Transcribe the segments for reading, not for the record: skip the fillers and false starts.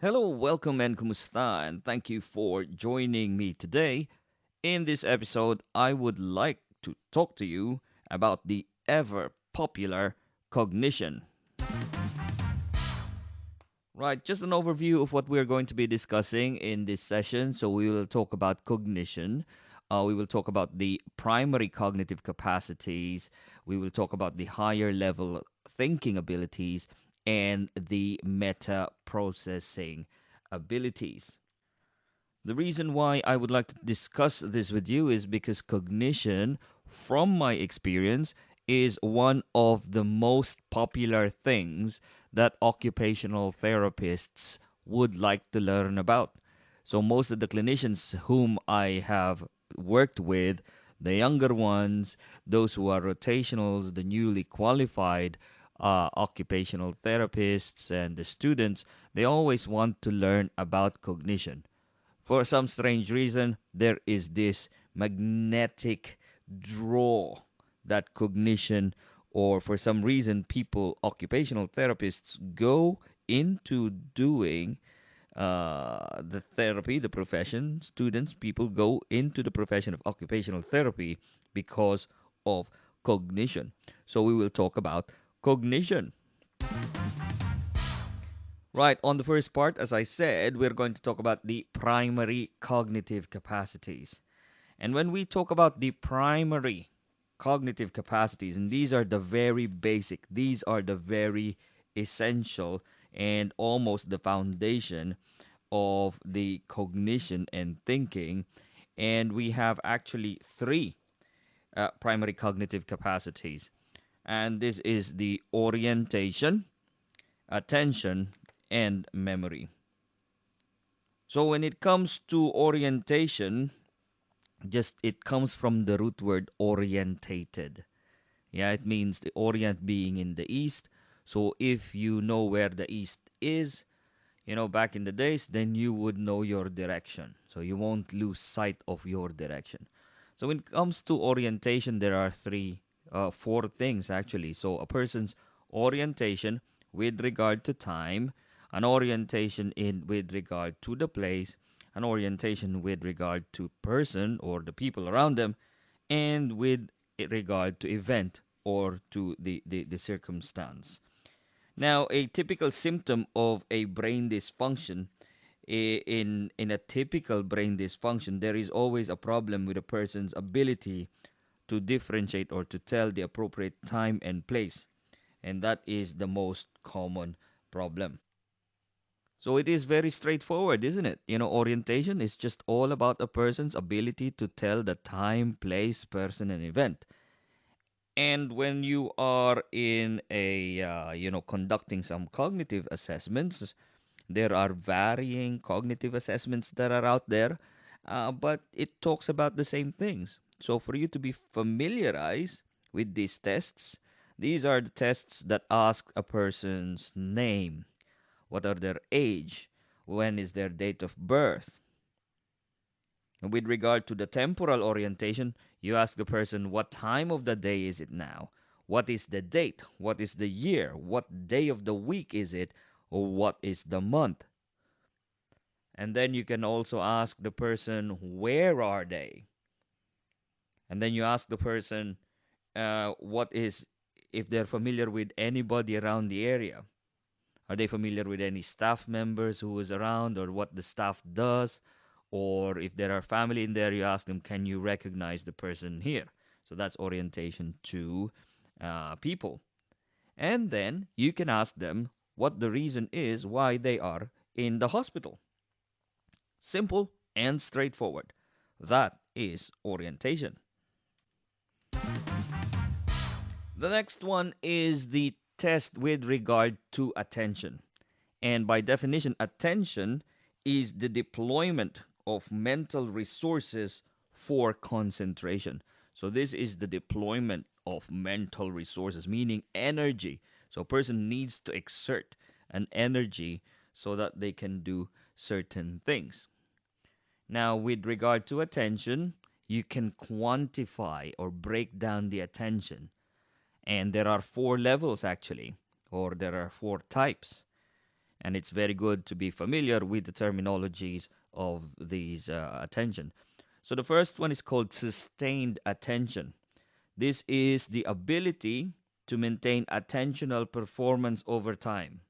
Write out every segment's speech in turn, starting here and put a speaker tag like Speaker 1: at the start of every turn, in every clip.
Speaker 1: Hello, welcome and kumusta, and thank you for joining me today. In this episode, I would like to talk to you about the ever popular cognition. Right, just an overview of what we're going to be discussing in this session. So, we will talk about cognition. We will talk about the primary cognitive capacities. We will talk about the higher level thinking abilities and the meta processing abilities. The reason why I would like to discuss this with you is because cognition, from my experience, is one of the most popular things that occupational therapists would like to learn about. So, most of the clinicians whom I have worked with, the younger ones, those who are rotationals, the newly qualified occupational therapists, and the students, they always want to learn about cognition. For some strange reason, there is this magnetic draw that cognition, or for some reason, people, occupational therapists, go into doing the therapy, the profession. Students, people go into the profession of occupational therapy because of cognition. So, we will talk about cognition. Right, on the first part, as I said, we're going to talk about the primary cognitive capacities. And when we talk about the primary cognitive capacities, and these are the very basic, these are the very essential and almost the foundation of the cognition and thinking. And we have actually three primary cognitive capacities. And this is the orientation, attention, and memory. So when it comes to orientation, just it comes from the root word orientated. Yeah, it means the orient being in the east. So if you know where the east is, back in the days, then you would know your direction. So you won't lose sight of your direction. So when it comes to orientation, there are four things actually. So a person's orientation with regard to time, an orientation in with regard to the place, an orientation with regard to person or the people around them, and with regard to event or to the circumstance. Now, a typical symptom of a brain dysfunction, in a typical brain dysfunction, there is always a problem with a person's ability to differentiate or to tell the appropriate time and place. And that is the most common problem. So it is very straightforward, isn't it? Orientation is just all about a person's ability to tell the time, place, person, and event. And when you are in conducting some cognitive assessments, there are varying cognitive assessments that are out there, but it talks about the same things. So for you to be familiarized with these tests, these are the tests that ask a person's name, what are their age, when is their date of birth. With regard to the temporal orientation, you ask the person, what time of the day is it now? What is the date? What is the year? What day of the week is it? Or what is the month? And then you can also ask the person, where are they? And then you ask the person, if they're familiar with anybody around the area. Are they familiar with any staff members who is around or what the staff does? Or if there are family in there, you ask them, can you recognize the person here? So that's orientation to people. And then you can ask them what the reason is why they are in the hospital. Simple and straightforward. That is orientation. The next one is the test with regard to attention. And by definition, attention is the deployment of mental resources for concentration. So this is the deployment of mental resources, meaning energy. So a person needs to exert an energy so that they can do certain things. Now, with regard to attention, you can quantify or break down the attention. And there are four levels actually, or there are four types. And it's very good to be familiar with the terminologies of these attention. So the first one is called sustained attention. This is the ability to maintain attentional performance over time.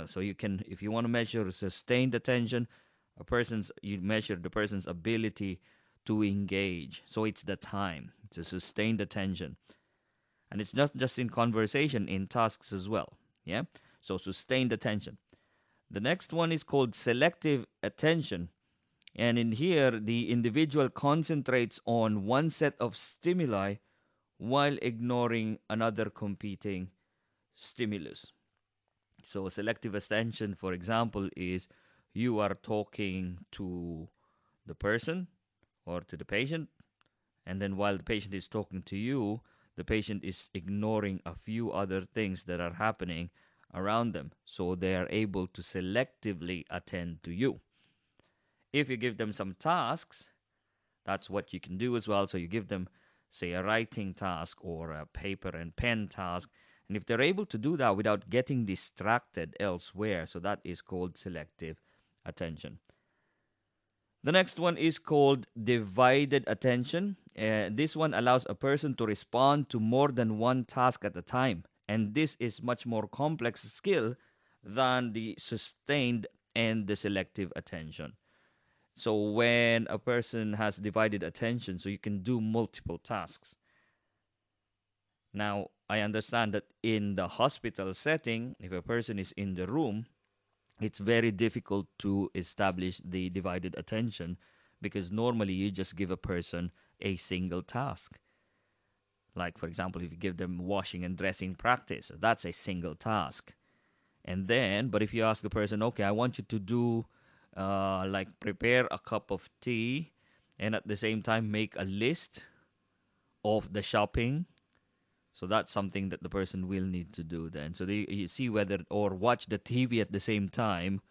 Speaker 1: So you can, if you want to measure sustained attention, you measure the person's ability to engage. So it's the time. It's a sustained attention. And it's not just in conversation, in tasks as well. Yeah? So sustained attention. The next one is called selective attention. And in here, the individual concentrates on one set of stimuli while ignoring another competing stimulus. So, selective attention, for example, is you are talking to the person or to the patient, and then while the patient is talking to you, the patient is ignoring a few other things that are happening around them. So, they are able to selectively attend to you. If you give them some tasks, that's what you can do as well. So you give them, say, a writing task or a paper and pen task. And if they're able to do that without getting distracted elsewhere, so that is called selective attention. The next one is called divided attention. This one allows a person to respond to more than one task at a time. And this is much more complex skill than the sustained and the selective attention. So when a person has divided attention, so you can do multiple tasks. Now, I understand that in the hospital setting, if a person is in the room, it's very difficult to establish the divided attention because normally you just give a person a single task. Like, for example, if you give them washing and dressing practice, that's a single task. And then, but if you ask the person, okay, I want you to do like prepare a cup of tea and at the same time make a list of the shopping. So that's something that the person will need to do then. So you see whether, or watch the TV at the same time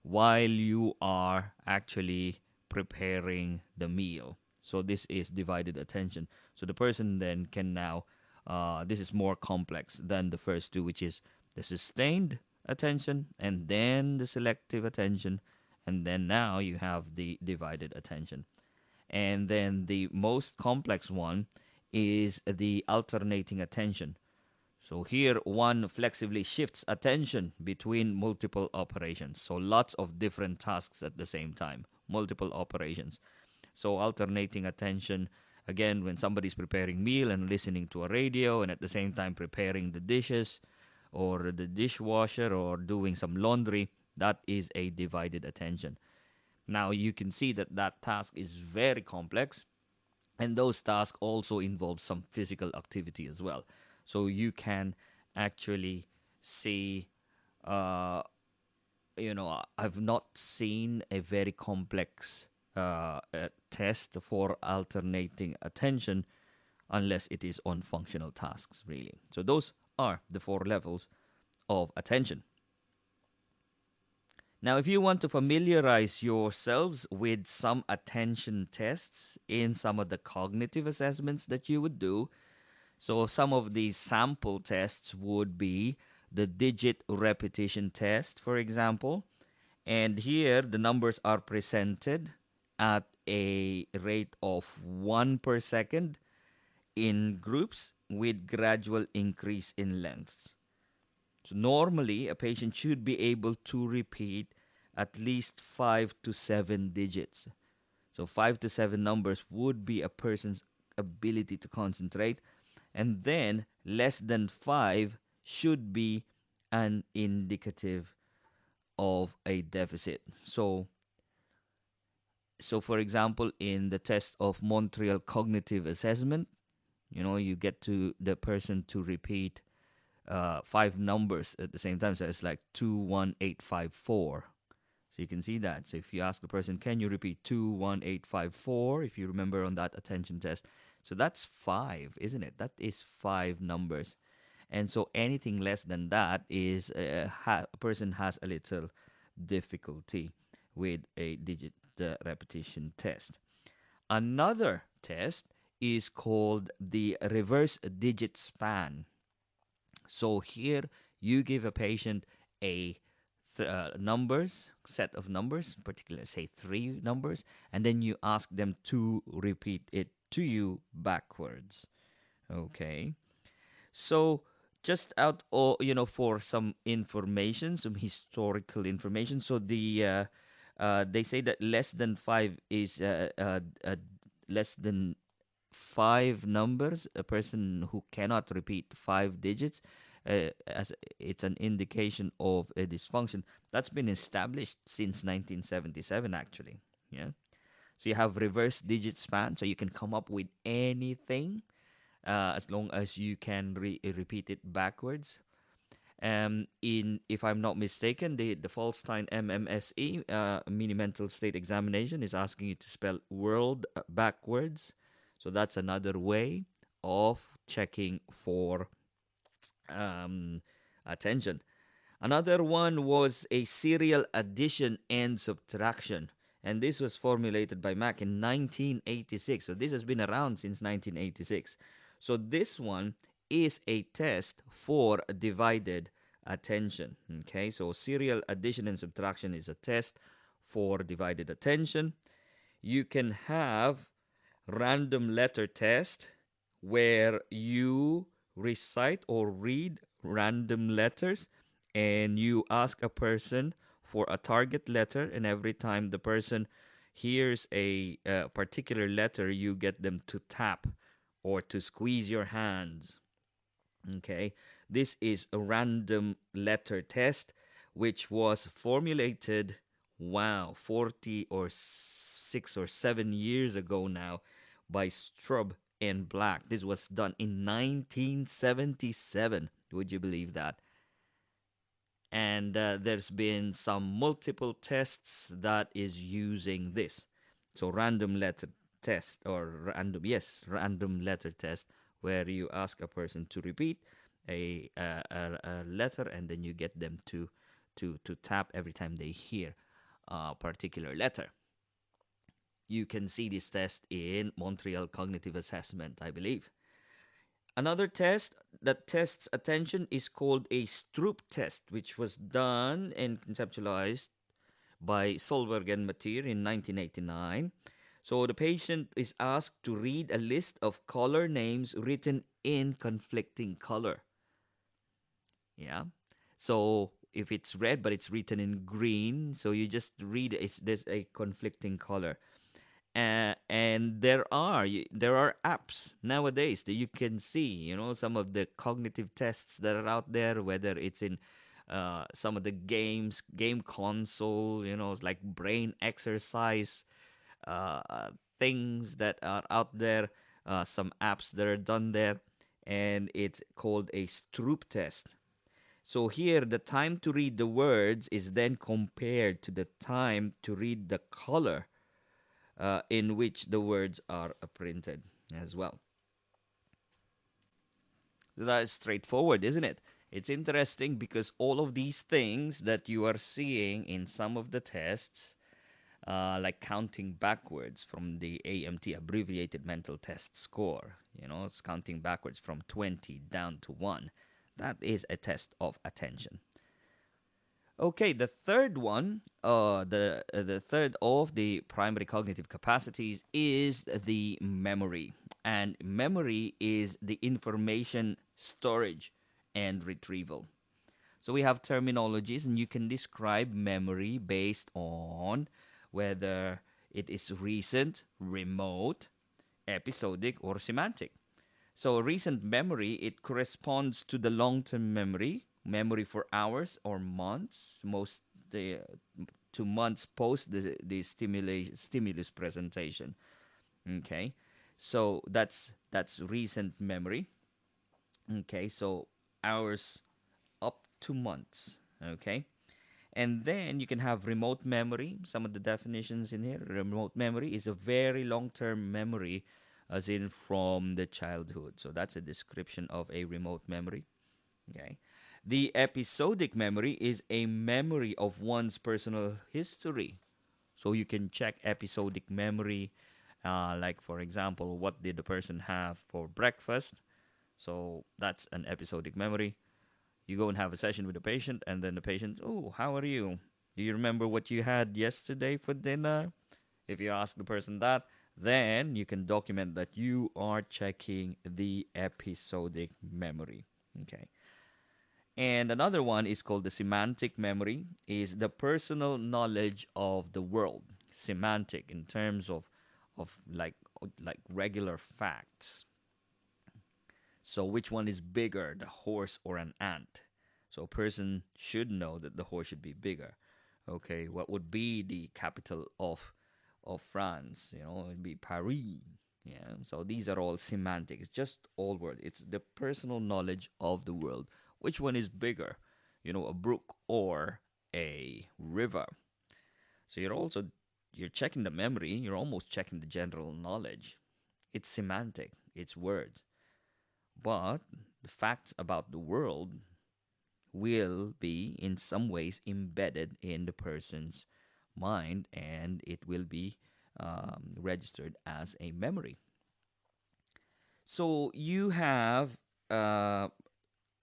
Speaker 1: while you are actually preparing the meal. So this is divided attention. So the person then can now, this is more complex than the first two, which is the sustained attention and then the selective attention. And then now you have the divided attention. And then the most complex one is the alternating attention. So here one flexibly shifts attention between multiple operations. So lots of different tasks at the same time, multiple operations. So alternating attention, again, when somebody's preparing meal and listening to a radio and at the same time preparing the dishes or the dishwasher or doing some laundry, that is a divided attention. Now you can see that that task is very complex, and those tasks also involve some physical activity as well. So you can actually see, uh, I've not seen a very complex test for alternating attention unless it is on functional tasks, really. So those are the four levels of attention. Now, if you want to familiarize yourselves with some attention tests in some of the cognitive assessments that you would do, so some of these sample tests would be the digit repetition test, for example. And here the numbers are presented at a rate of 1 per second in groups with gradual increase in lengths. So normally, a patient should be able to repeat at least 5 to 7 digits. So 5 to 7 numbers would be a person's ability to concentrate, and then less than 5 should be an indicative of a deficit. So for example, in the test of Montreal Cognitive Assessment, you get to the person to repeat 5 numbers at the same time. So it's like 21854. So you can see that. So if you ask the person, can you repeat 21854? If you remember on that attention test. So that's 5, isn't it? That is 5 numbers. And so anything less than that is a person has a little difficulty with a digit repetition test. Another test is called the reverse digit span. So here you give a patient a numbers, set of numbers, particularly say three numbers, and then you ask them to repeat it to you backwards. Okay. So just out or for some information, some historical information. So they say that less than five numbers, a person who cannot repeat five digits, as it's an indication of a dysfunction. That's been established since 1977, actually. Yeah. So you have reverse digit span, so you can come up with anything as long as you can repeat it backwards. In if I'm not mistaken, the Falstein MMSE mini mental state examination is asking you to spell world backwards. So that's another way of checking for attention. Another one was a serial addition and subtraction. And this was formulated by Mack in 1986. So this has been around since 1986. So this one is a test for divided attention. Okay, so serial addition and subtraction is a test for divided attention. You can have random letter test where you recite or read random letters and you ask a person for a target letter, and every time the person hears a particular letter, you get them to tap or to squeeze your hands. Okay, this is a random letter test which was formulated, wow, 40 or 6 or 7 years ago now by Strub and Black. This was done in 1977. Would you believe that? And there's been some multiple tests that is using this. So random letter test, or random letter test, where you ask a person to repeat a letter, and then you get them to tap every time they hear a particular letter. You can see this test in Montreal Cognitive Assessment, I believe. Another test that tests attention is called a Stroop test, which was done and conceptualized by Solberg and Matir in 1989. So the patient is asked to read a list of color names written in conflicting color. Yeah. So if it's red but it's written in green, so you just read there's a conflicting color. And there are apps nowadays that you can see, some of the cognitive tests that are out there, whether it's in some of the game console, it's like brain exercise things that are out there, some apps that are done there, and it's called a Stroop test. So here, the time to read the words is then compared to the time to read the color in which the words are printed as well. That is straightforward, isn't it? It's interesting because all of these things that you are seeing in some of the tests, like counting backwards from the AMT, abbreviated mental test score, it's counting backwards from 20 down to 1. That is a test of attention. Okay, the third one, the third of the primary cognitive capacities is the memory, and memory is the information storage and retrieval. So we have terminologies, and you can describe memory based on whether it is recent, remote, episodic, or semantic. So recent memory, it corresponds to the long-term memory for hours or months, most the 2 months post the stimulus presentation. Okay, so that's recent memory. Okay, so hours up to months. Okay, and then you can have remote memory. Some of the definitions in here: remote memory is a very long-term memory, as in from the childhood. So that's a description of a remote memory. Okay. The episodic memory is a memory of one's personal history. So you can check episodic memory, like for example, what did the person have for breakfast? So that's an episodic memory. You go and have a session with the patient, and then the patient, oh, how are you? Do you remember what you had yesterday for dinner? If you ask the person that, then you can document that you are checking the episodic memory. Okay. And another one is called the semantic memory, is the personal knowledge of the world. Semantic in terms of like regular facts. So which one is bigger, the horse or an ant? So a person should know that the horse should be bigger. Okay, what would be the capital of France? You know, it'd be Paris. Yeah. So these are all semantics, just all words. It's the personal knowledge of the world. Which one is bigger? You know, a brook or a river. So you're checking the memory, you're almost checking the general knowledge. It's semantic, it's words. But the facts about the world will be in some ways embedded in the person's mind, and it will be registered as a memory. So you have uh,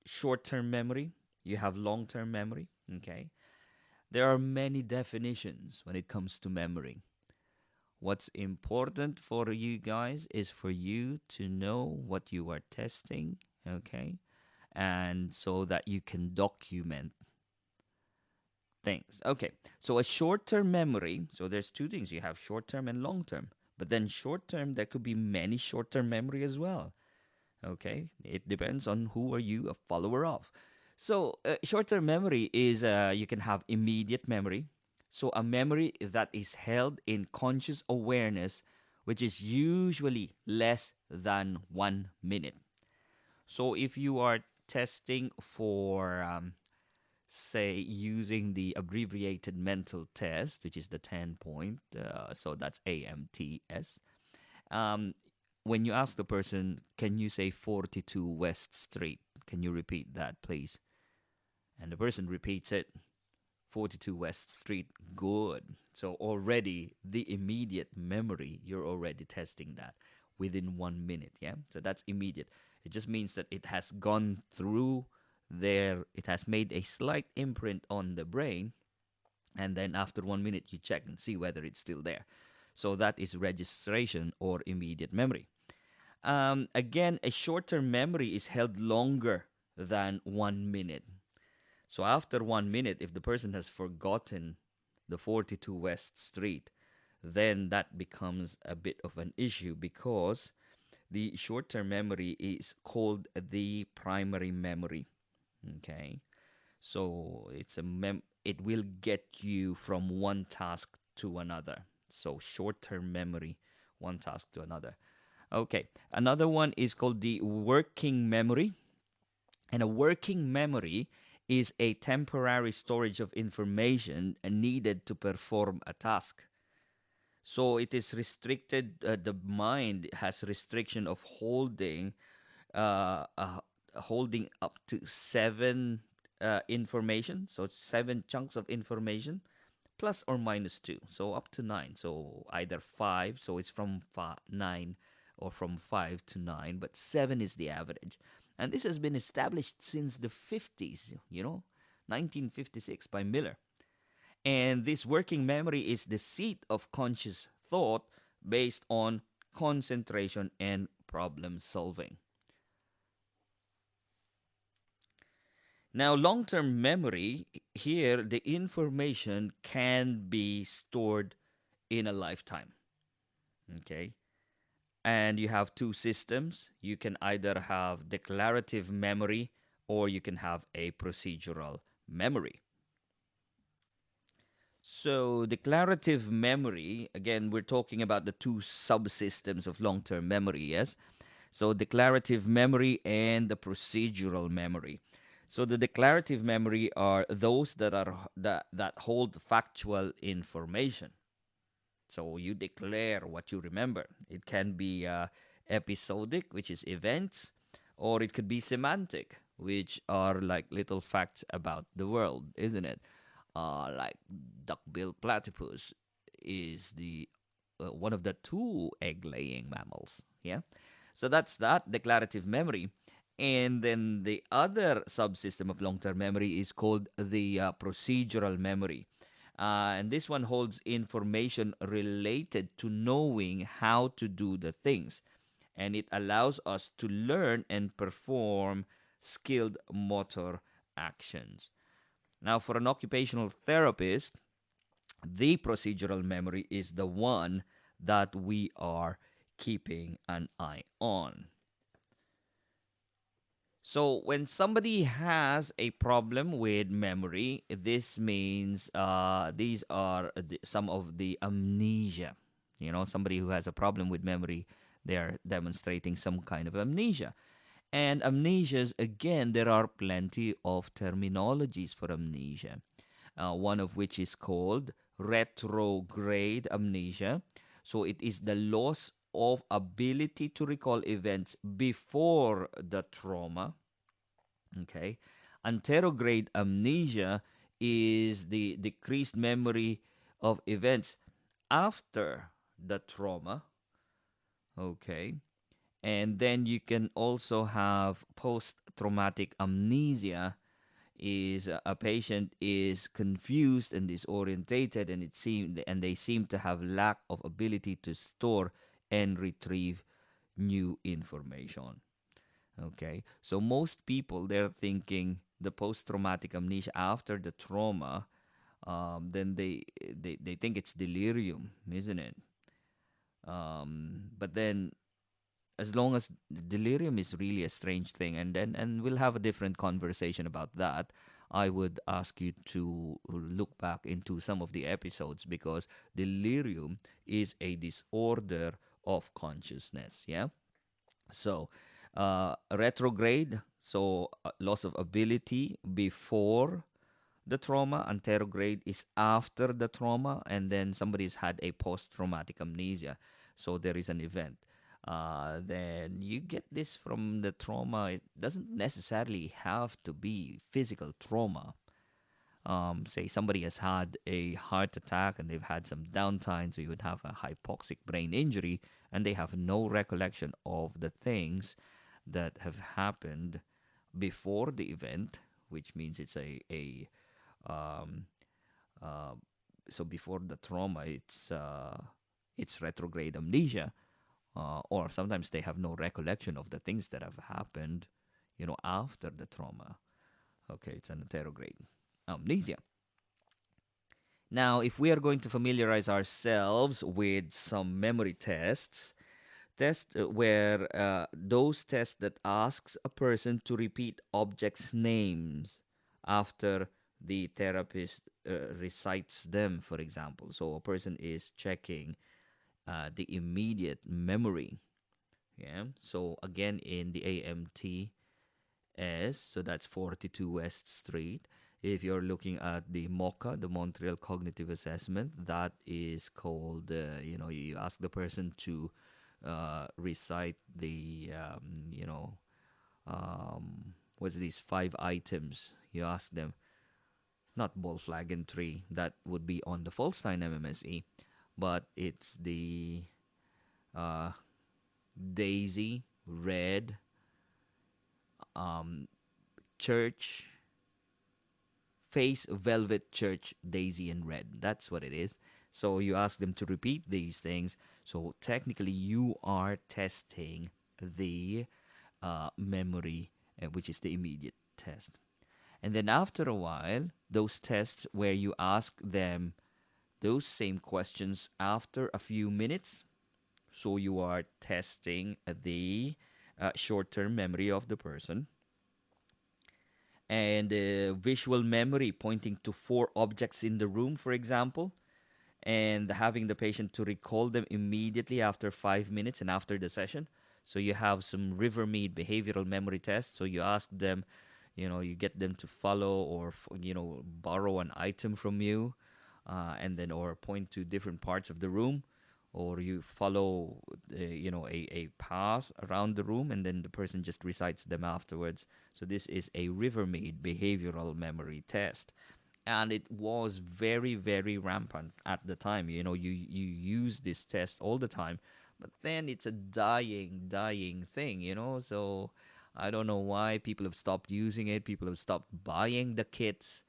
Speaker 1: short term memory, you have long term memory. Okay. There are many definitions when it comes to memory. What's important for you guys is for you to know what you are testing, okay? And so that you can document things. Okay, so a short term memory, so there's two things, you have short term and long term. But then short term, there could be many short term memory as well. Okay, it depends on who are you a follower of. So short-term memory is you can have immediate memory. So a memory that is held in conscious awareness, which is usually less than 1 minute. So if you are testing for, say, using the abbreviated mental test, which is the 10 point, so that's AMTS, um, when you ask the person, can you say 42 West Street? Can you repeat that, please? And the person repeats it, 42 West Street. Good. So already the immediate memory, you're already testing that within 1 minute. Yeah. So that's immediate. It just means that it has gone through there, it has made a slight imprint on the brain. And then after 1 minute, you check and see whether it's still there. So that is registration or immediate memory. Again, a short term memory is held longer than 1 minute. So after 1 minute, if the person has forgotten the 42 West Street, then that becomes a bit of an issue because the short term memory is called the primary memory. Okay. So it will get you from one task to another. So short term memory, one task to another. Okay. Another one is called the working memory. And a working memory is a temporary storage of information needed to perform a task. So it is restricted, the mind has restriction of uh, uh, holding up to seven information. So it's seven chunks of information plus or minus two. So up to nine. So either five, so it's from nine or from five to nine, but seven is the average. And this has been established since the 50s, 1956 by Miller. And this working memory is the seat of conscious thought based on concentration and problem solving. Now, long term memory, here the information can be stored in a lifetime. Okay. And you have two systems. You can either have declarative memory or you can have a procedural memory. So, declarative memory, again, we're talking about the two subsystems of long term memory, yes? So, declarative memory and the procedural memory. So, the declarative memory are those that hold factual information. So, you declare what you remember. It can be episodic, which is events, or it could be semantic, which are like little facts about the world, isn't it? Like duck-billed platypus is the one of the two egg-laying mammals. Yeah, so that's that declarative memory, And then the other subsystem of long term memory is called the procedural memory. And this one holds information related to knowing how to do the things. And it allows us to learn and perform skilled motor actions. Now, for an occupational therapist, the procedural memory is the one that we are keeping an eye on. So, when somebody has a problem with memory, this means these are some of the amnesia. You know, somebody who has a problem with memory, they are demonstrating some kind of amnesia. And amnesias, again, there are plenty of terminologies for amnesia, one of which is called retrograde amnesia. So it is the loss of ability to recall events before the trauma. Okay. Anterograde amnesia is the decreased memory of events after the trauma. Okay. And then you can also have post-traumatic amnesia is a patient is confused and disorientated and they seem to have lack of ability to store and retrieve new information. Okay, so most people they're thinking the post-traumatic amnesia after the trauma, then they think it's delirium, isn't it? But then as long as delirium is really a strange thing, and we'll have a different conversation about that. I would ask you to look back into some of the episodes because delirium is a disorder of consciousness. Yeah. So, retrograde, so loss of ability before the trauma. Anterograde is after the trauma, and then somebody's had a post-traumatic amnesia. So there is an event. Then you get this from the trauma. It doesn't necessarily have to be physical trauma. Say somebody has had a heart attack and they've had some downtime, so you would have a hypoxic brain injury, and they have no recollection of the things that have happened before the event, which means it's a um, uh, so before the trauma, it's retrograde amnesia, or sometimes they have no recollection of the things that have happened, after the trauma. Okay, it's an retrograde amnesia. Now, if we are going to familiarize ourselves with some memory tests where those tests that asks a person to repeat objects' names after the therapist recites them, for example. So a person is checking the immediate memory. Yeah. So again, in the AMT so that's 42 West Street. If you're looking at the MOCA, the Montreal Cognitive Assessment, that is called, you ask the person to recite the, what's these 5 items? You ask them, not ball, flag, and tree. That would be on the Folstein MMSE, but it's the uh, daisy, red, um, church, face, velvet, church, daisy, and red. That's what it is. So you ask them to repeat these things. So technically, you are testing the memory, which is the immediate test. And then after a while, those tests where you ask them those same questions after a few minutes, so you are testing the short term memory of the person. And visual memory, pointing to 4 objects in the room, for example, and having the patient to recall them immediately after 5 minutes and after the session. So you have some Rivermead behavioral memory tests. So you ask them, you get them to follow or borrow an item from you, and then or point to different parts of the room, or you follow a path around the room, and then the person just recites them afterwards. So this is a Rivermead behavioral memory test, and it was very, very rampant at the time. You use this test all the time, but then it's a dying thing. So I don't know why people have stopped using it. People have stopped buying the kits.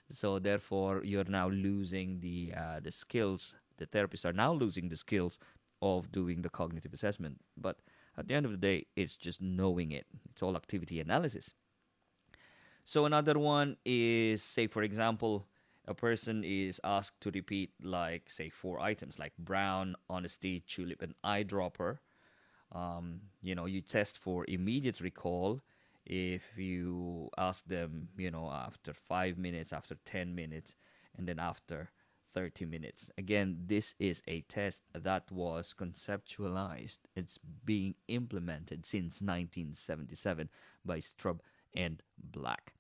Speaker 1: So therefore, you're now losing the skills. The therapists are now losing the skills of doing the cognitive assessment. But at the end of the day, it's just knowing it. It's all activity analysis. So another one is, say, for example, a person is asked to repeat, like, say, four items like brown, honesty, tulip, and eyedropper. You test for immediate recall if you ask them, after 5 minutes, after 10 minutes, and then after 30 minutes. Again, this is a test that was conceptualized. It's being implemented since 1977 by Strub and Black.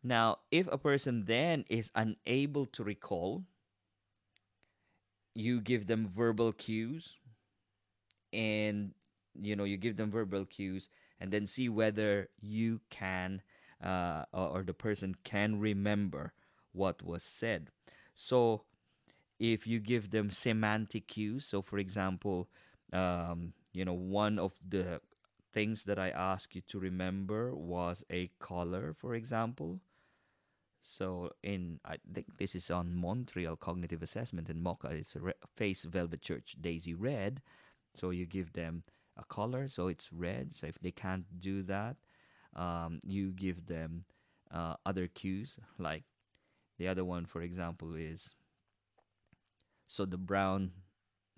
Speaker 1: Now, if a person then is unable to recall, you give them verbal cues, and you give them verbal cues, and then see whether you can or the person can remember what was said. So if you give them semantic cues, so for example, one of the things that I asked you to remember was a color, for example. So I think this is on Montreal Cognitive Assessment, and Mocha is face velvet church daisy red. So you give them a color, so it's red. So if they can't do that, you give them other cues. Like the other one, for example, is, so the brown.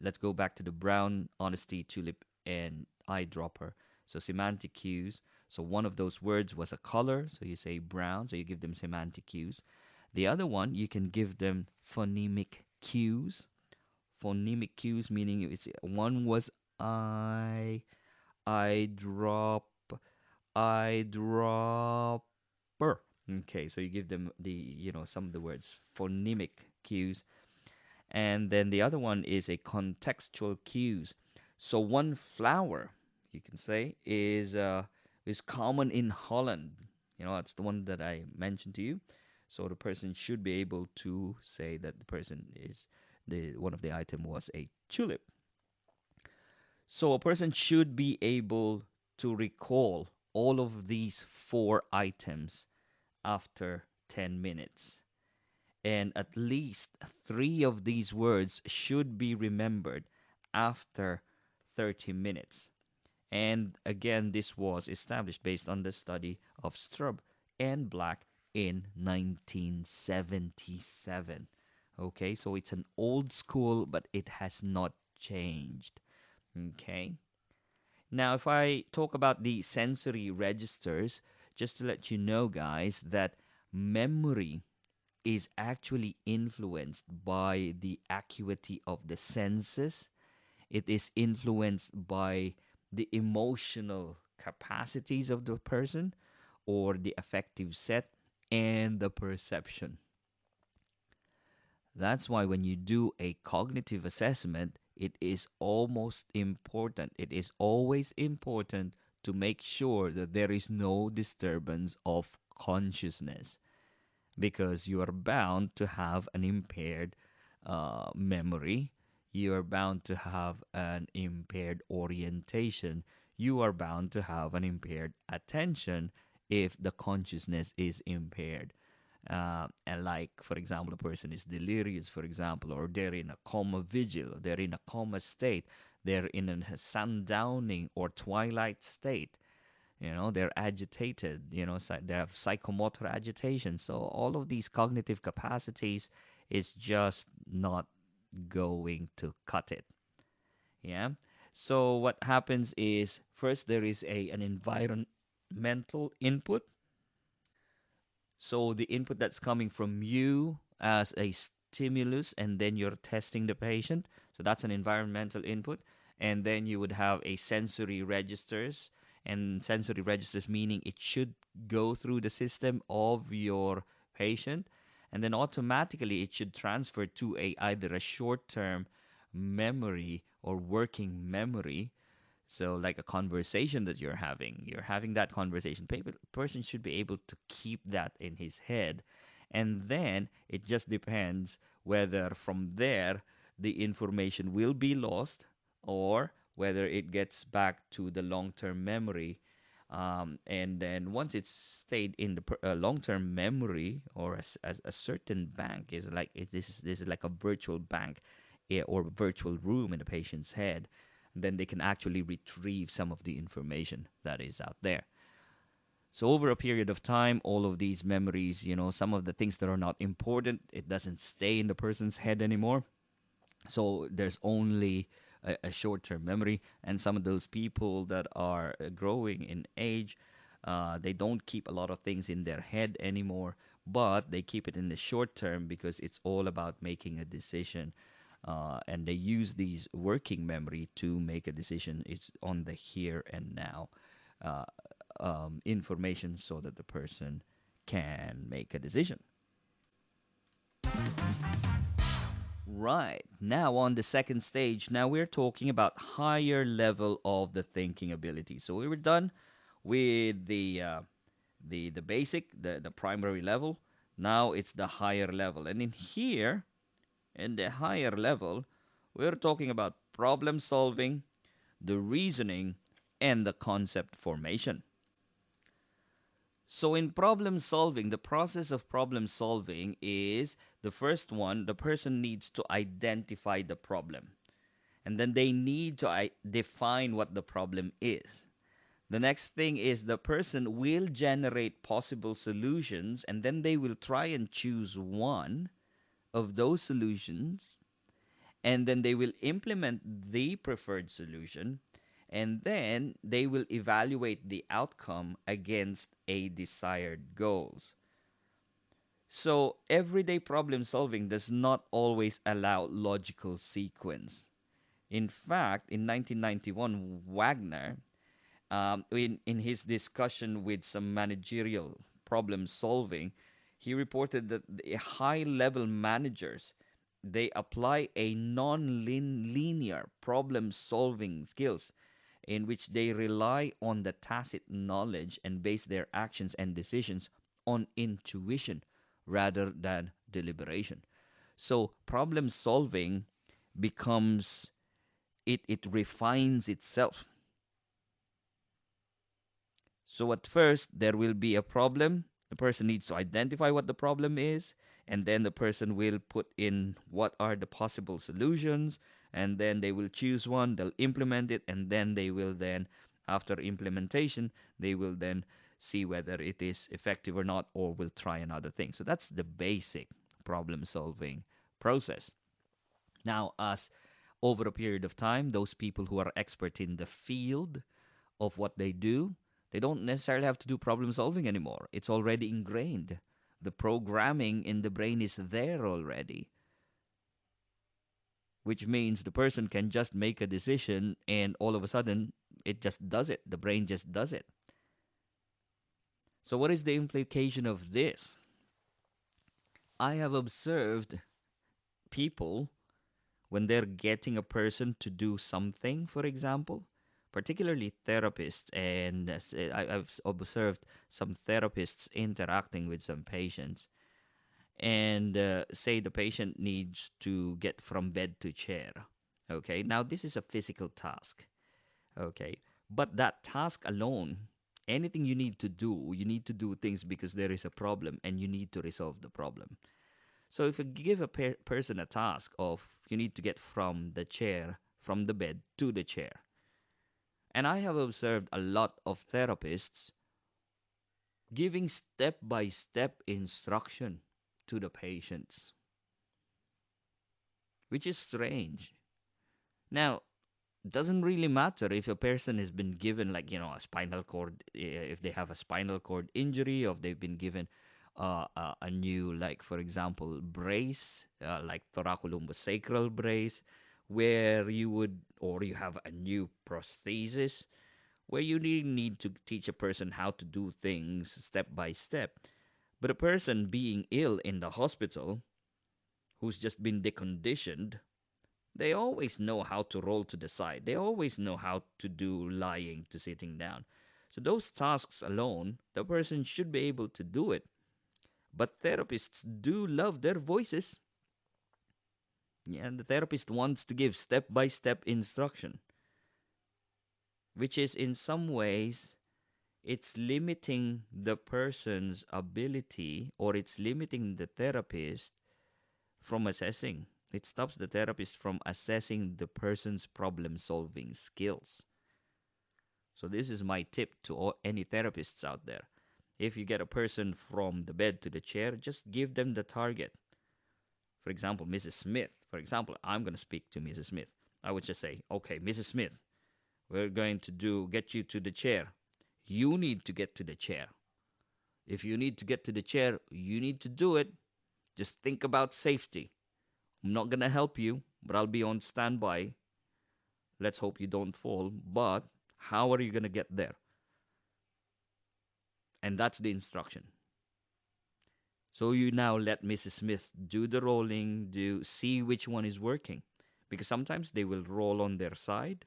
Speaker 1: Let's go back to the brown, honesty, tulip, and eyedropper. So semantic cues. So one of those words was a color. So you say brown. So you give them semantic cues. The other one, you can give them phonemic cues. Phonemic cues meaning one was I, I drop, I dropper. Okay, so you give them some of the words phonemic cues, and then the other one is a contextual cues. So one flower, you can say, is common in Holland. That's the one that I mentioned to you. So the person should be able to say that the person is the one of the item was a tulip. So a person should be able to recall all of these four items after 10 minutes. And at least three of these words should be remembered after 30 minutes. And again, this was established based on the study of Strub and Black in 1977. Okay, so it's an old school, but it has not changed. Okay. Now, if I talk about the sensory registers, just to let you know, guys, that memory is actually influenced by the acuity of the senses. It is influenced by the emotional capacities of the person, or the affective set, and the perception. That's why when you do a cognitive assessment, it is almost important. It is always important to make sure that there is no disturbance of consciousness, because you are bound to have an impaired memory. You are bound to have an impaired orientation. You are bound to have an impaired attention if the consciousness is impaired. And like, for example, a person is delirious, for example, or they're in a coma vigil, they're in a coma state, they're in a sundowning or twilight state. They're agitated, they have psychomotor agitation. So all of these cognitive capacities is just not going to cut it. Yeah. So what happens is, first there is an environmental input. So the input that's coming from you as a stimulus, and then you're testing the patient. So that's an environmental input. And then you would have a sensory registers, and sensory registers meaning it should go through the system of your patient, and then automatically it should transfer to either a short-term memory or working memory. So, like a conversation that you're having that conversation. Person should be able to keep that in his head, and then it just depends whether from there the information will be lost, or whether it gets back to the long-term memory And then once it's stayed in the long-term memory, or as a certain bank is like this is like a virtual bank, or virtual room in the patient's head, then they can actually retrieve some of the information that is out there. So over a period of time, all of these memories, some of the things that are not important, it doesn't stay in the person's head anymore. So there's only a short-term memory, and some of those people that are growing in age, they don't keep a lot of things in their head anymore, but they keep it in the short term because it's all about making a decision. And they use these working memory to make a decision. It's on the here and now uh, information so that the person can make a decision. Right. Now on the second stage, now we're talking about higher level of the thinking ability. So we were done with the basic, the primary level. Now it's the higher level. And in here, in the higher level, we're talking about problem solving, the reasoning, and the concept formation. So, in problem solving, the process of problem solving is the first one, the person needs to identify the problem. And then they need to define what the problem is. The next thing is the person will generate possible solutions, and then they will try and choose one of those solutions, and then they will implement the preferred solution, and then they will evaluate the outcome against a desired goals. So everyday problem solving does not always allow logical sequence. In fact, in 1991, Wagner, in his discussion with some managerial problem solving, he reported that the high level managers, they apply a non-linear problem solving skills in which they rely on the tacit knowledge and base their actions and decisions on intuition rather than deliberation. So problem solving becomes, it refines itself. So at first, there will be a problem. The person needs to identify what the problem is, and then the person will put in what are the possible solutions, and then they will choose one, they'll implement it, and then they will then, after implementation, they will then see whether it is effective or not, or will try another thing. So that's the basic problem solving process. Now, as over a period of time, those people who are expert in the field of what they do, they don't necessarily have to do problem solving anymore. It's already ingrained. The programming in the brain is there already, which means the person can just make a decision and all of a sudden it just does it. The brain just does it. So, what is the implication of this? I have observed people when they're getting a person to do something, for example, particularly therapists, and I've observed some therapists interacting with some patients, and say the patient needs to get from bed to chair. Okay, now this is a physical task. Okay, but that task alone, anything you need to do things because there is a problem and you need to resolve the problem. So if you give a person a task of you need to get from the chair, from the bed to the chair, and I have observed a lot of therapists giving step by step instruction to the patients, which is strange. Now, it doesn't really matter if a person has been given, like, a spinal cord, if they have a spinal cord injury, or if they've been given a new, like, for example, brace, like thoracolumbosacral brace, where you would, or you have a new prosthesis, where you really need to teach a person how to do things step by step. But a person being ill in the hospital, who's just been deconditioned, they always know how to roll to the side. They always know how to do lying to sitting down. So those tasks alone, the person should be able to do it. But therapists do love their voices. Yeah, and the therapist wants to give step by step instruction, which is in some ways it's limiting the person's ability, or it's limiting the therapist from assessing. It stops the therapist from assessing the person's problem solving skills. So, this is my tip to any therapists out there. If you get a person from the bed to the chair, just give them the target. For example, Mrs. Smith. For example, I'm going to speak to Mrs. Smith. I would just say, okay, Mrs. Smith, we're going to get you to the chair. You need to get to the chair. If you need to get to the chair, you need to do it. Just think about safety. I'm not going to help you, but I'll be on standby. Let's hope you don't fall. But how are you going to get there? And that's the instruction. So you now let Mrs. Smith do the rolling, do see which one is working. Because sometimes they will roll on their side,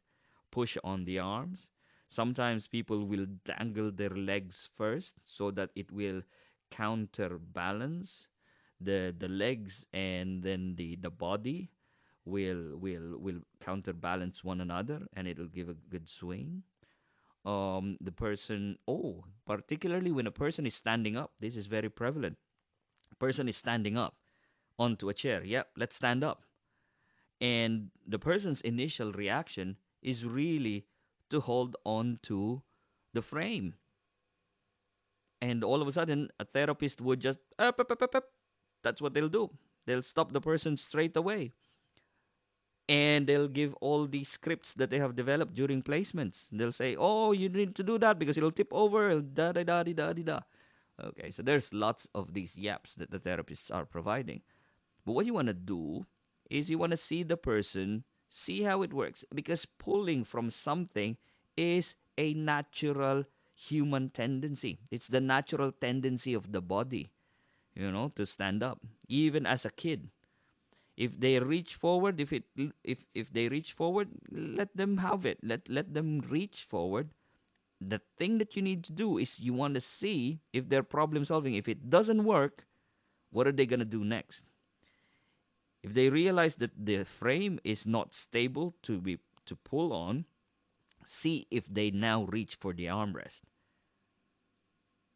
Speaker 1: push on the arms. Sometimes people will dangle their legs first so that it will counterbalance the legs, and then the body will counterbalance one another, and it'll give a good swing. The person, particularly when a person is standing up, this is very prevalent. A person is standing up onto a chair. Yep, let's stand up. And the person's initial reaction is really to hold on to the frame. And all of a sudden, a therapist would just, up, up, up, up, up. That's what they'll do. They'll stop the person straight away. And they'll give all these scripts that they have developed during placements. They'll say, oh, you need to do that because it'll tip over, da da da da da da. Okay, so there's lots of these yaps that the therapists are providing. But what you want to do is you want to see the person, see how it works. Because pulling from something is a natural human tendency. It's the natural tendency of the body, to stand up. Even as a kid, if they reach forward, if they reach forward, let them have it. Let them reach forward. The thing that you need to do is you want to see if they're problem solving. If it doesn't work, what are they going to do next? If they realize that the frame is not stable to pull on, see if they now reach for the armrest.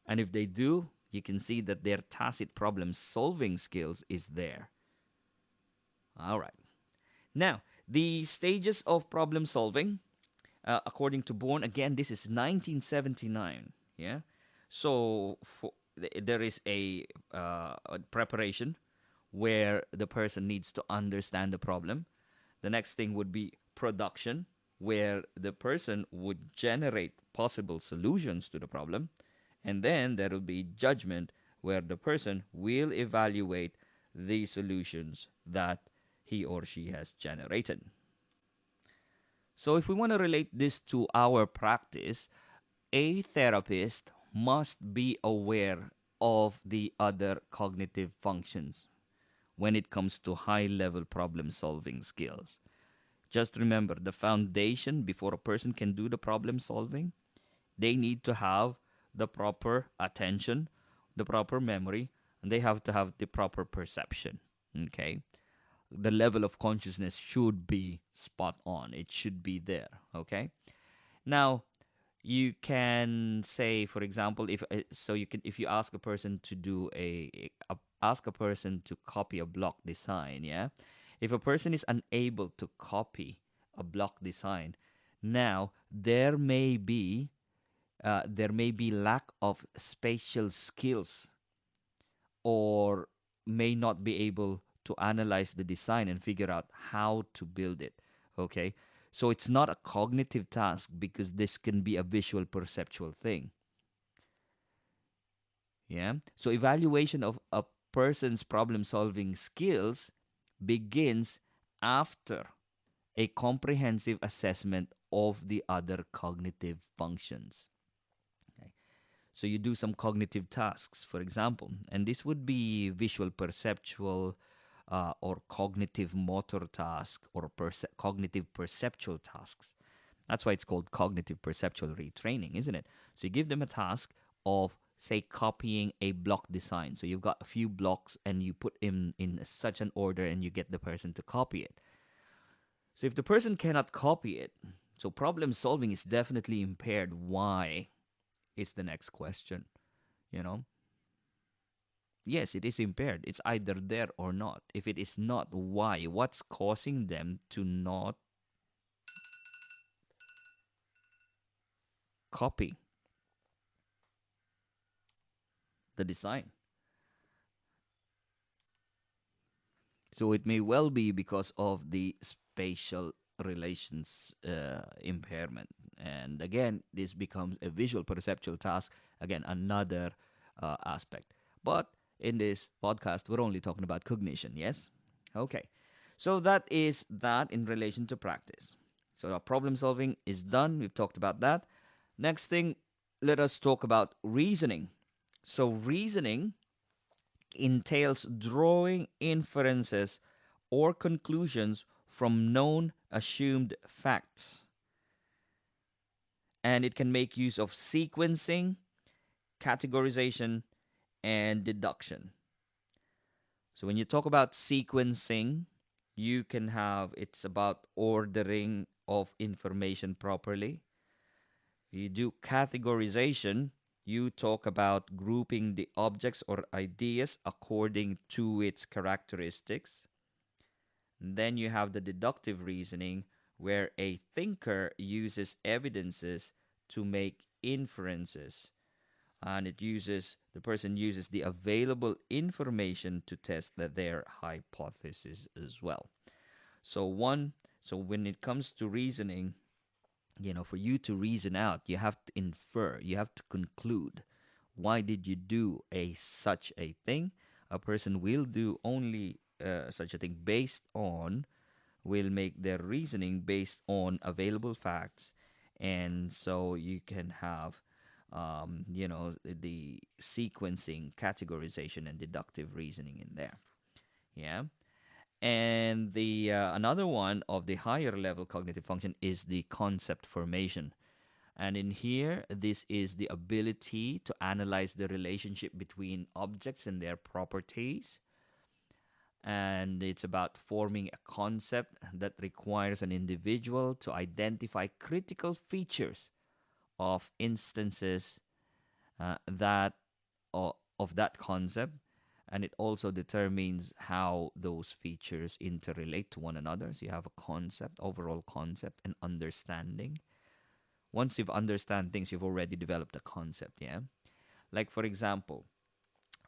Speaker 1: And if they do, you can see that their tacit problem solving skills is there. All right. Now, the stages of problem solving, according to Bourne, again, this is 1979. Yeah. So there is a preparation where the person needs to understand the problem. The next thing would be production, where the person would generate possible solutions to the problem. And then there will be judgment, where the person will evaluate the solutions that he or she has generated. So if we want to relate this to our practice, a therapist must be aware of the other cognitive functions when it comes to high-level problem-solving skills. Just remember, the foundation before a person can do the problem solving, they need to have the proper attention, the proper memory, and they have to have the proper perception. Okay? The level of consciousness should be spot on. It should be there. Okay? Now, you can say, for example, if you ask a person to do ask a person to copy a block design, yeah. If a person is unable to copy a block design, now there may be lack of spatial skills, or may not be able to analyze the design and figure out how to build it. Okay, so it's not a cognitive task because this can be a visual perceptual thing. Yeah, so evaluation of a person's problem solving skills begins after a comprehensive assessment of the other cognitive functions. Okay. So you do some cognitive tasks, for example, and this would be visual perceptual or cognitive motor tasks, or cognitive perceptual tasks. That's why it's called cognitive perceptual retraining, isn't it? So you give them a task of, say, copying a block design. So you've got a few blocks and you put in such an order, and you get the person to copy it. So if the person cannot copy it, so problem solving is definitely impaired. Why? is the next question. You know, yes, it is impaired. It's either there or not. If it is not, why? What's causing them to not copy the design? So it may well be because of the spatial relations impairment. And again, this becomes a visual perceptual task. Again, another aspect. But in this podcast, we're only talking about cognition, yes? Okay. So that is that in relation to practice. So our problem solving is done. We've talked about that. Next thing, let us talk about reasoning. So, reasoning entails drawing inferences or conclusions from known assumed facts. And it can make use of sequencing, categorization, and deduction. So when you talk about sequencing, you can have it's about ordering of information properly. You do categorization, you talk about grouping the objects or ideas according to its characteristics. Then you have the deductive reasoning, where a thinker uses evidences to make inferences. And the person uses the available information to test their hypothesis as well. So, when it comes to reasoning, for you to reason out, you have to infer, you have to conclude. Why did you do such a thing? A person will do only such a thing based on will make their reasoning based on available facts, and so you can have the sequencing, categorization, and deductive reasoning in there. Yeah. And the another one of the higher level cognitive function is the concept formation. And in here, this is the ability to analyze the relationship between objects and their properties. And it's about forming a concept that requires an individual to identify critical features of instances that of that concept, and it also determines how those features interrelate to one another. So you have a concept, overall concept, and understanding. Once you've understand things, you've already developed a concept. Yeah, like for example,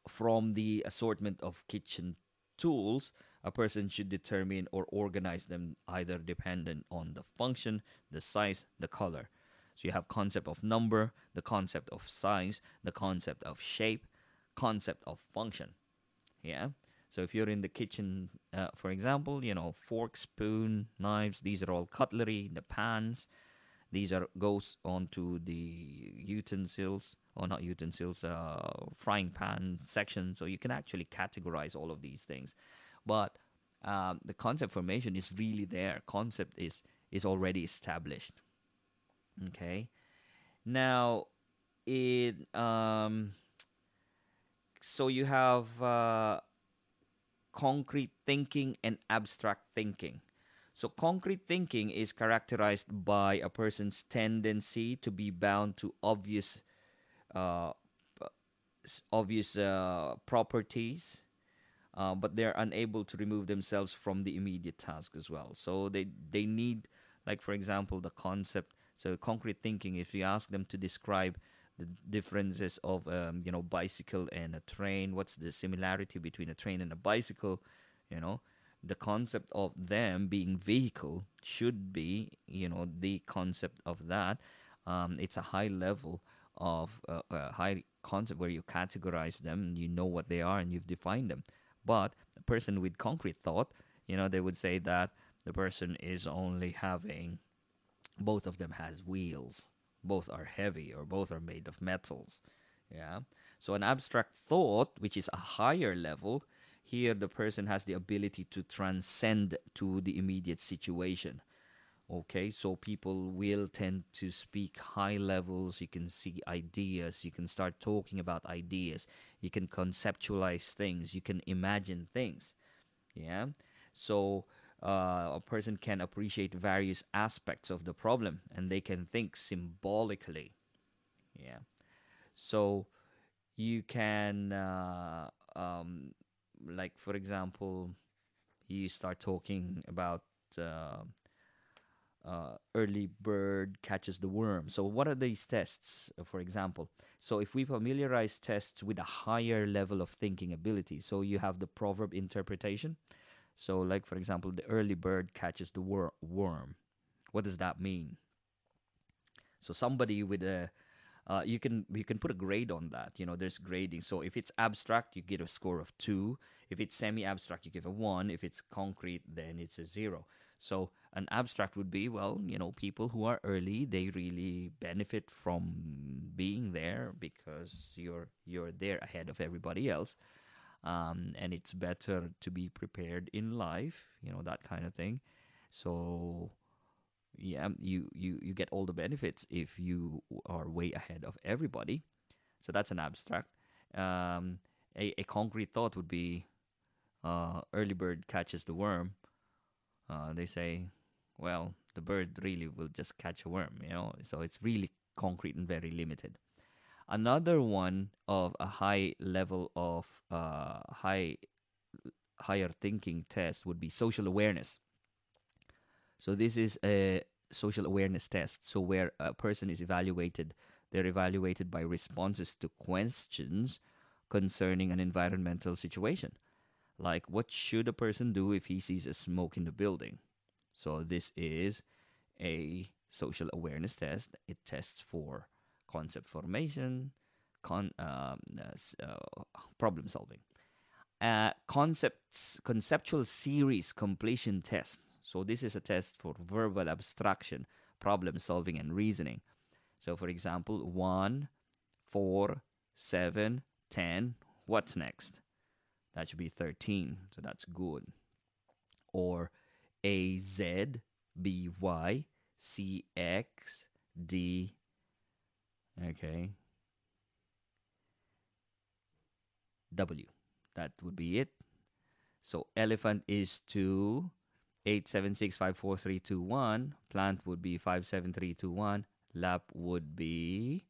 Speaker 1: from the assortment of kitchen tools, a person should determine or organize them either dependent on the function, the size, the color. So you have concept of number, the concept of size, the concept of shape, concept of function. Yeah. So if you're in the kitchen, for example, fork, spoon, knives, these are all cutlery, the pans, these are goes onto the utensils, or not utensils, frying pan section. So you can actually categorize all of these things. But the concept formation is really there. Concept is already established. Okay. Now, it so you have concrete thinking and abstract thinking. So, concrete thinking is characterized by a person's tendency to be bound to uh, obvious properties, but they're unable to remove themselves from the immediate task as well. So they need, like for example, the concept. So concrete thinking, if you ask them to describe the differences of bicycle and a train, what's the similarity between a train and a bicycle, you know, the concept of them being vehicle should be the concept of that. It's a high level of high concept where you categorize them, you know what they are, and you've defined them. But a person with concrete thought, they would say that the person is only having both of them has wheels, both are heavy, or both are made of metals. Yeah. So an abstract thought, which is a higher level, here the person has the ability to transcend to the immediate situation. Okay, so people will tend to speak high levels. You can see ideas. You can start talking about ideas. You can conceptualize things. You can imagine things. Yeah. So a person can appreciate various aspects of the problem, and they can think symbolically. Yeah. So you can, like, for example, you start talking about uh, early bird catches the worm. So, what are these tests, for example? So, if we familiarize tests with a higher level of thinking ability, so you have the proverb interpretation. So, like, for example, the early bird catches the worm. What does that mean? So, somebody with a you can put a grade on that. There's grading. So if it's abstract, you get a score of 2. If it's semi-abstract, you give a 1. If it's concrete, then it's a 0. So an abstract would be, well, people who are early, they really benefit from being there because you're there ahead of everybody else. And it's better to be prepared in life, that kind of thing. So yeah, you get all the benefits if you are way ahead of everybody. So that's an abstract. um, a concrete thought would be, early bird catches the worm. They say, well, the bird really will just catch a worm, so it's really concrete and very limited. Another one of a high level of higher thinking test would be social awareness. So this is a social awareness test. So where a person is evaluated, they're evaluated by responses to questions concerning an environmental situation. Like, what should a person do if he sees a smoke in the building? So this is a social awareness test. It tests for concept formation, problem solving. Conceptual series completion test. So this is a test for verbal abstraction, problem solving, and reasoning. So for example, 1, 4, 7, 10. What's next? That should be 13. So that's good. Or A Z B Y C X D. Okay. W. That would be it. So elephant is 2, 8765431. Plant would be 57321. Lap would be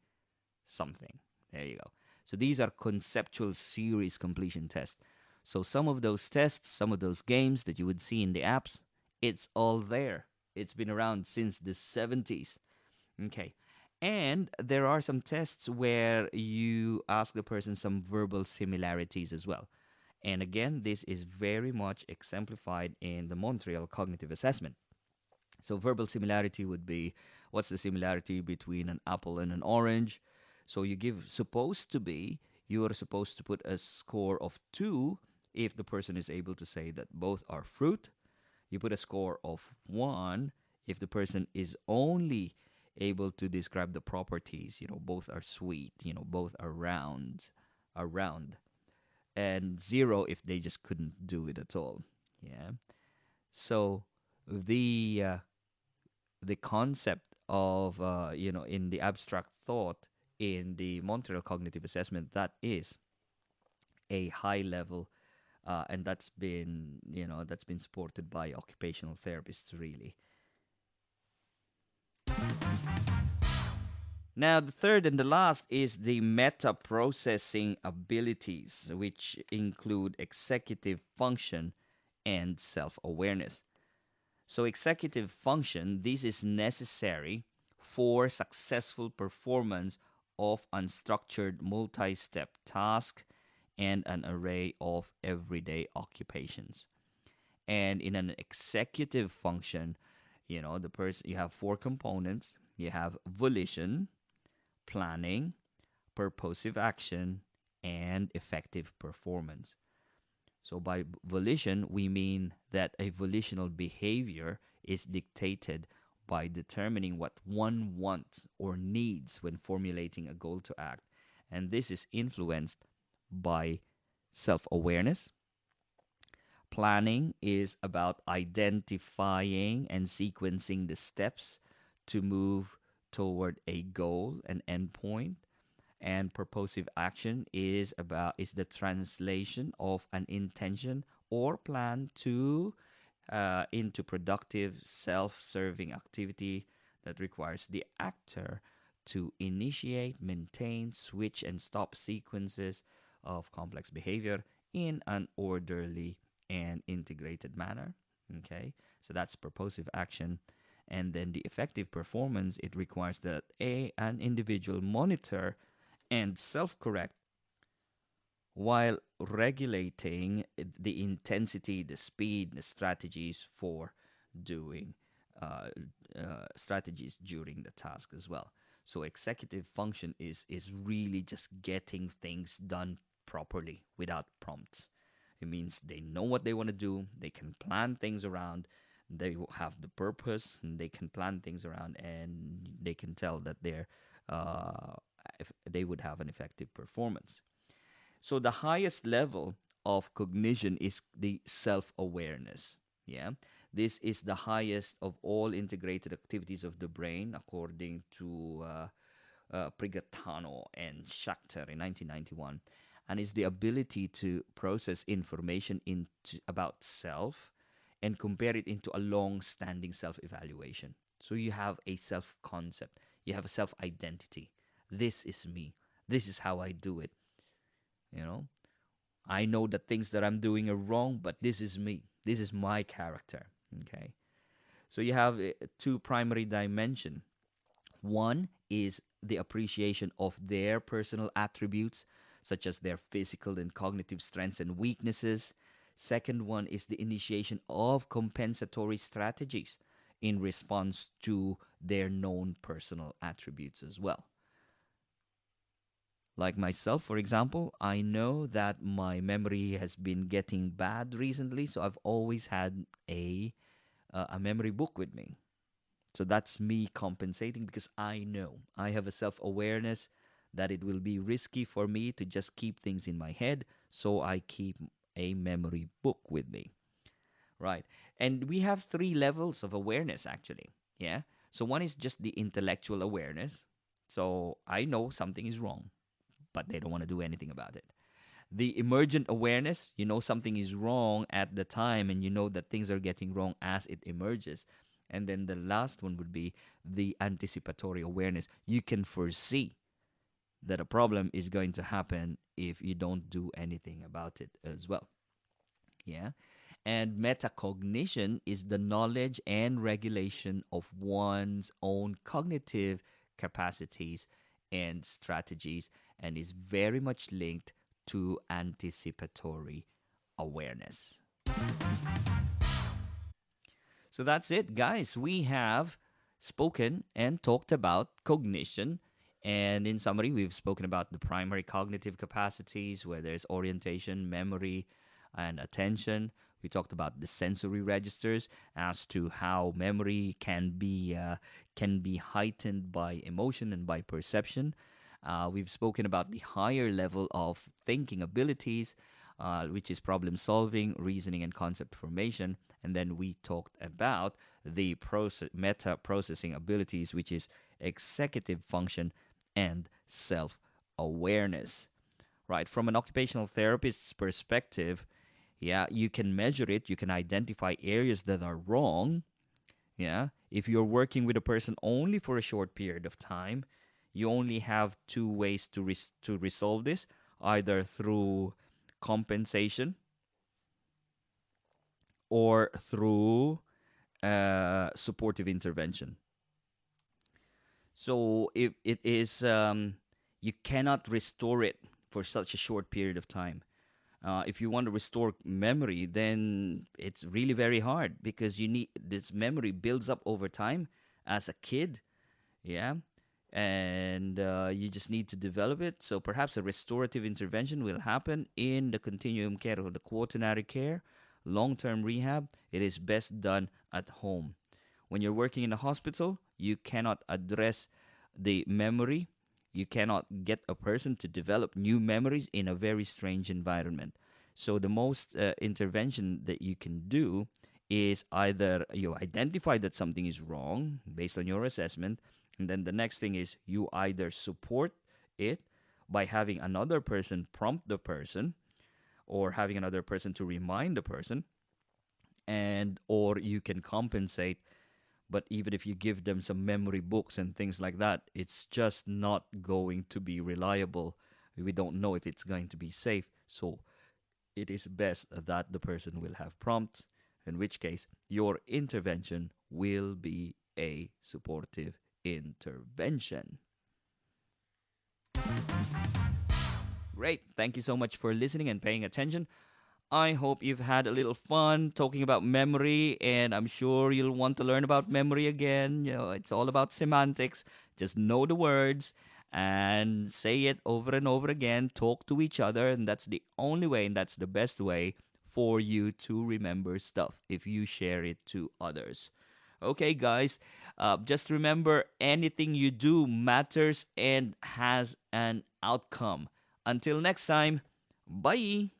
Speaker 1: something. There you go. So these are conceptual series completion tests. So some of those tests, some of those games that you would see in the apps, it's all there. It's been around since the 70s. Okay. And there are some tests where you ask the person some verbal similarities as well. And again, this is very much exemplified in the Montreal Cognitive Assessment. So, verbal similarity would be, what's the similarity between an apple and an orange? So, you are supposed to put a score of 2 if the person is able to say that both are fruit. You put a score of 1 if the person is only able to describe the properties. Both are sweet, both are round, and 0 if they just couldn't do it at all. Yeah. So the uh, the concept of, in the abstract thought in the Montreal Cognitive Assessment, that is a high level, and that's been supported by occupational therapists, really. Now, the third and the last is the meta processing abilities, which include executive function and self awareness. So, executive function, this is necessary for successful performance of unstructured multi step tasks and an array of everyday occupations. And in an executive function, the person, you have four components. You have volition, planning, purposive action, and effective performance. So, by volition, we mean that a volitional behavior is dictated by determining what one wants or needs when formulating a goal to act. And this is influenced by self awareness. Planning is about identifying and sequencing the steps to move toward a goal, an endpoint. And purposive action is the translation of an intention or plan to into productive self-serving activity that requires the actor to initiate, maintain, switch, and stop sequences of complex behavior in an orderly and integrated manner. Okay, so that's purposive action. And then the effective performance, it requires that an individual monitor and self correct while regulating the intensity, the speed, the strategies for doing uh, strategies during the task as well. So executive function is really just getting things done properly without prompts. It means they know what they want to do. They can plan things around. They have the purpose, and they can plan things around, and they can tell that uh, if they would have an effective performance. So the highest level of cognition is the self-awareness. Yeah, this is the highest of all integrated activities of the brain, according to Prigatano and Schachter in 1991, and is the ability to process information into about self and compare it into a long-standing self-evaluation. So you have a self-concept, you have a self-identity. This is me. This is how I do it. You know, I know that things that I'm doing are wrong, but this is me. This is my character. Okay. So you have two primary dimension. One is the appreciation of their personal attributes, such as their physical and cognitive strengths and weaknesses. Second one is the initiation of compensatory strategies in response to their known personal attributes as well. Like myself, for example, I know that my memory has been getting bad recently, so I've always had a memory book with me. So that's me compensating because I know I have a self awareness that it will be risky for me to just keep things in my head, so I keep a memory book with me. Right. And we have three levels of awareness actually. Yeah. So one is just the intellectual awareness. So I know something is wrong, but they don't want to do anything about it. The emergent awareness, you know something is wrong at the time and you know that things are getting wrong as it emerges. And then the last one would be the anticipatory awareness. You can foresee that a problem is going to happen if you don't do anything about it as well. Yeah. And metacognition is the knowledge and regulation of one's own cognitive capacities and strategies, and is very much linked to anticipatory awareness. So that's it, guys. We have spoken and talked about cognition. And in summary, we've spoken about the primary cognitive capacities, where there's orientation, memory, and attention. We talked about the sensory registers as to how memory can be heightened by emotion and by perception. We've spoken about the higher level of thinking abilities, which is problem solving, reasoning, and concept formation. And then we talked about the meta processing abilities, which is executive function and self awareness. Right. From an occupational therapist's perspective, yeah, you can measure it, you can identify areas that are wrong. Yeah. If you're working with a person only for a short period of time, you only have two ways to resolve this, either through compensation or through supportive intervention. So if it is, you cannot restore it for such a short period of time. If you want to restore memory, then it's really very hard because you need this memory builds up over time as a kid, yeah, and you just need to develop it. So perhaps a restorative intervention will happen in the continuum care or the quaternary care, long-term rehab. It is best done at home. When you're working in a hospital, you cannot address the memory. You cannot get a person to develop new memories in a very strange environment. So the most intervention that you can do is either you identify that something is wrong based on your assessment, and then the next thing is you either support it by having another person prompt the person or having another person to remind the person, and or you can compensate But even if you give them some memory books and things like that, it's just not going to be reliable. We don't know if it's going to be safe. So it is best that the person will have prompts, in which case your intervention will be a supportive intervention. Great. Thank you so much for listening and paying attention. I hope you've had a little fun talking about memory, and I'm sure you'll want to learn about memory again. It's all about semantics. Just know the words and say it over and over again. Talk to each other, and that's the only way, and that's the best way for you to remember stuff if you share it to others. Okay, guys, just remember anything you do matters and has an outcome. Until next time, bye.